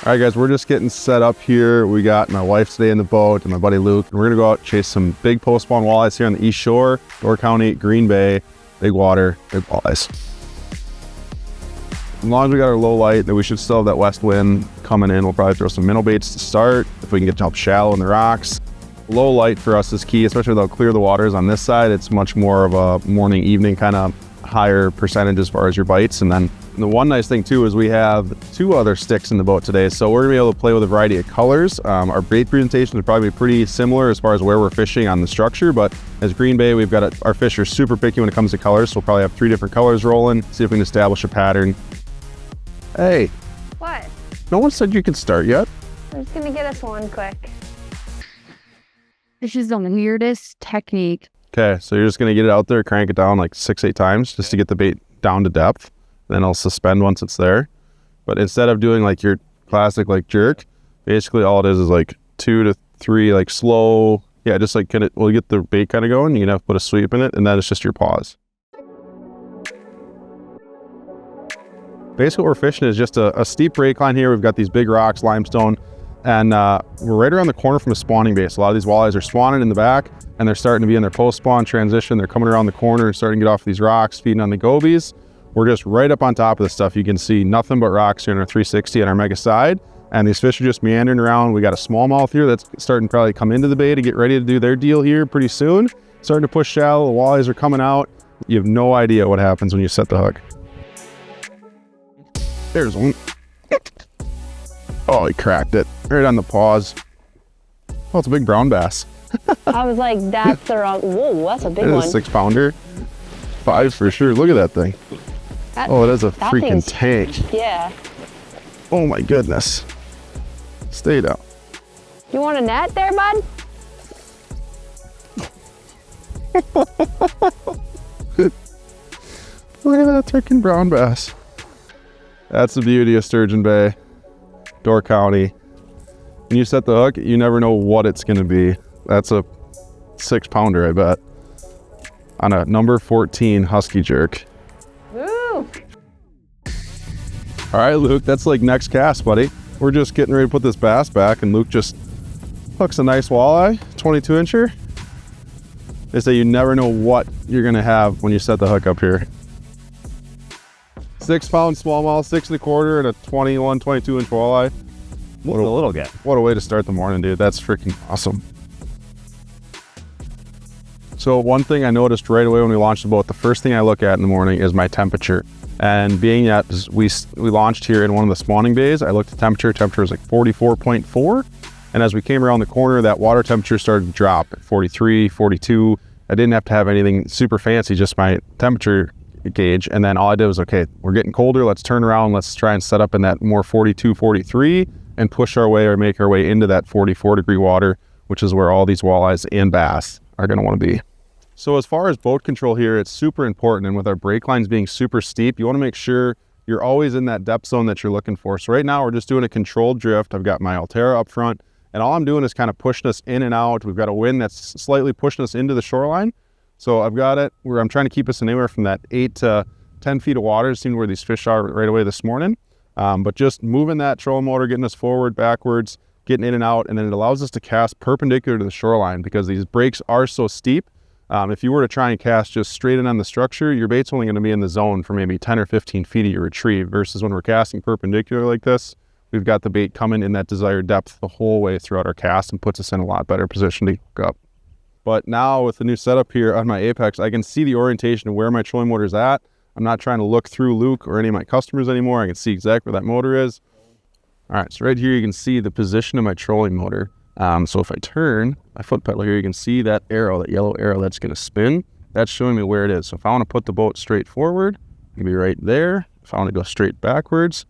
All right, guys, we're just getting set up here. We got my wife today in the boat and my buddy Luke, and we're gonna go out and chase some big post-spawn walleyes here on the East Shore, Door County, Green Bay, big water, big walleyes. As long as we got our low light, then we should still have that west wind coming in. We'll probably throw some minnow baits to start if we can get to up shallow in the rocks. Low light for us is key, especially with how clear the water is on this side. It's much more of a morning, evening kind of higher percentage as far as your bites. And then the one nice thing too is we have 2 other sticks in the boat today. So we're gonna be able to play with a variety of colors. Our bait presentations are probably pretty similar as far as where we're fishing on the structure, but as Green Bay, we've got our fish are super picky when it comes to colors. So we'll probably have 3 different colors rolling, see if we can establish a pattern. Hey. What? No one said you could start yet. I'm just gonna get us one quick. This is the weirdest technique. Okay, so you're just gonna get it out there, crank it down like 6-8 times just to get the bait down to depth. Then I'll suspend once it's there. But instead of doing like your classic like jerk, basically all it is like 2 to 3 like slow, yeah, just like we'll get the bait kind of going. You can have to put a sweep in it, and then it's just your pause. Basically what we're fishing is just a steep break line here. We've got these big rocks, limestone, and we're right around the corner from a spawning base. A lot of these walleyes are spawning in the back, and they're starting to be in their post-spawn transition. They're coming around the corner and starting to get off these rocks, feeding on the gobies. We're just right up on top of this stuff. You can see nothing but rocks here in our 360 on our mega side, and these fish are just meandering around. We got a smallmouth here that's starting to probably come into the bay to get ready to do their deal here pretty soon. Starting to push shallow, the walleyes are coming out. You have no idea what happens when you set the hook. There's one. Oh, he cracked it right on the paws. Oh, it's a big brown bass. I was like, that's the wrong, whoa, that's a big one. It is a 6-pounder. 5 for sure. Look at that thing. Oh, it is a freaking tank. Yeah. Oh my goodness. Stay down. You want a net there, bud? Look at that freaking brown bass. That's the beauty of Sturgeon Bay, Door County. When you set the hook, you never know what it's gonna be. That's a 6-pounder, I bet. On a number 14 Husky Jerk. Woo! All right, Luke, that's like next cast, buddy. We're just getting ready to put this bass back, and Luke just hooks a nice walleye, 22-incher. They say you never know what you're gonna have when you set the hook up here. 6-pound smallmouth, 6 1/4, and a 21, 22-inch walleye. What a little guy. What a way to start the morning, dude. That's freaking awesome. So one thing I noticed right away when we launched the boat, the first thing I look at in the morning is my temperature. And being that we launched here in one of the spawning bays, I looked at temperature was like 44.4. And as we came around the corner, that water temperature started to drop at 43, 42. I didn't have to have anything super fancy, just my temperature gauge. And then all I did was, okay, we're getting colder. Let's turn around. Let's try and set up in that more 42, 43 and push our way or make our way into that 44-degree water, which is where all these walleyes and bass are going to want to be. So as far as boat control here, it's super important. And with our brake lines being super steep, you want to make sure you're always in that depth zone that you're looking for. So right now we're just doing a controlled drift. I've got my Altera up front, and all I'm doing is kind of pushing us in and out. We've got a wind that's slightly pushing us into the shoreline. So I've got it where I'm trying to keep us anywhere from that 8 to 10 feet of water. Seeing where these fish are right away this morning. But just moving that trolling motor, getting us forward, backwards, getting in and out, and then it allows us to cast perpendicular to the shoreline because these breaks are so steep. If you were to try and cast just straight in on the structure, your bait's only going to be in the zone for maybe 10 or 15 feet of your retrieve, versus when we're casting perpendicular like this, we've got the bait coming in that desired depth the whole way throughout our cast and puts us in a lot better position to hook up. But now with the new setup here on my Apex, I can see the orientation of where my trolling motor is at. I'm not trying to look through Luke or any of my customers anymore. I can see exactly where that motor is. All right, so right here you can see the position of my trolling motor. So if I turn my foot pedal here, you can see that arrow, that yellow arrow that's going to spin. That's showing me where it is. So if I want to put the boat straight forward, it can be right there. If I want to go straight backwards,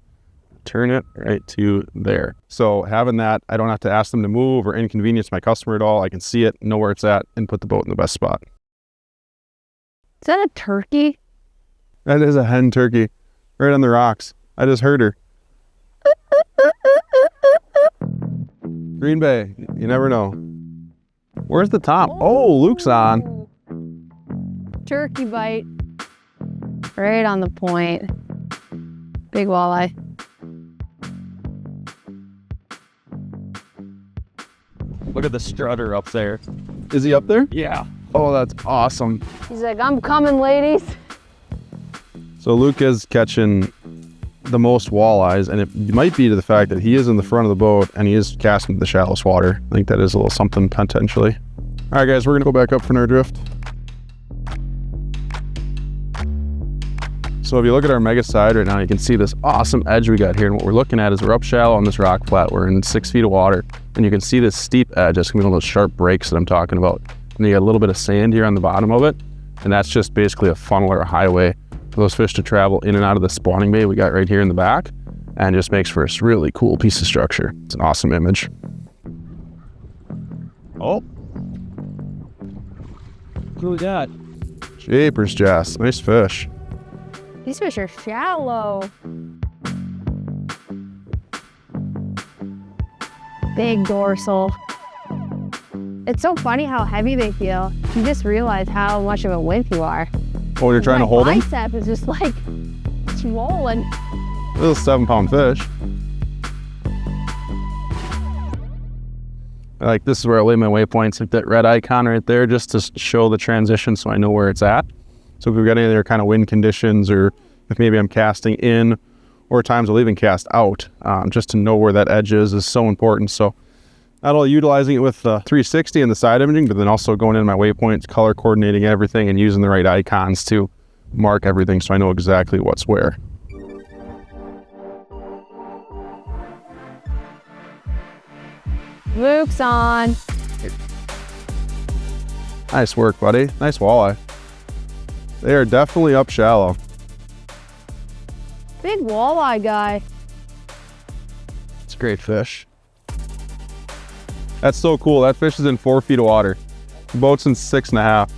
turn it right to there. So having that, I don't have to ask them to move or inconvenience my customer at all. I can see it, know where it's at, and put the boat in the best spot. Is that a turkey? That is a hen turkey right on the rocks. I just heard her. Green Bay, you never know. Where's the top? Oh, Luke's on. Turkey bite. Right on the point. Big walleye. Look at the strutter up there. Is he up there? Yeah. Oh, that's awesome. He's like, I'm coming, ladies. So Luke is catching the most walleyes, and it might be to the fact that he is in the front of the boat and he is casting the shallowest water. I think that is a little something potentially. All right, guys, we're gonna go back up for another drift. So if you look at our mega side right now, you can see this awesome edge we got here. And what we're looking at is we're up shallow on this rock flat. We're in 6 feet of water, and you can see this steep edge. That's gonna be one of those sharp breaks that I'm talking about. And you got a little bit of sand here on the bottom of it, and that's just basically a funnel or a highway for those fish to travel in and out of the spawning bay we got right here in the back, and just makes for a really cool piece of structure. It's an awesome image. Oh. Who we got? Japers, Jess. Nice fish. These fish are shallow. Big dorsal. It's so funny how heavy they feel. You just realize how much of a wimp you are. Oh, you're trying to hold him? My bicep is just like swollen. Little 7-pound fish. Like, this is where I lay my waypoints, like that red icon right there, just to show the transition so I know where it's at. So if we've got any other kind of wind conditions, or if maybe I'm casting in, or times I'll even cast out, just to know where that edge is so important. So not only utilizing it with the 360 and the side imaging, but then also going in my waypoints, color coordinating everything, and using the right icons to mark everything so I know exactly what's where. Luke's on. Nice work, buddy. Nice walleye. They are definitely up shallow. Big walleye guy. It's a great fish. That's so cool. That fish is in 4 feet of water. The boat's in 6.5.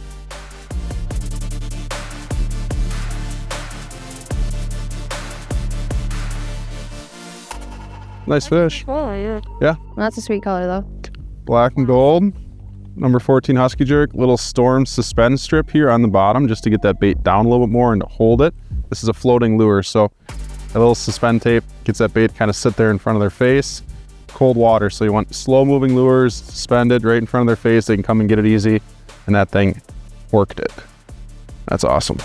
Nice fish. Oh, yeah. Yeah. That's a sweet color, though. Black and gold. Number 14 Husky Jerk. Little storm suspend strip here on the bottom just to get that bait down a little bit more and to hold it. This is a floating lure, so a little suspend tape gets that bait kind of sit there in front of their face. Cold water, so you want slow moving lures suspended right in front of their face. They can come and get it easy, and that thing worked it. That's awesome.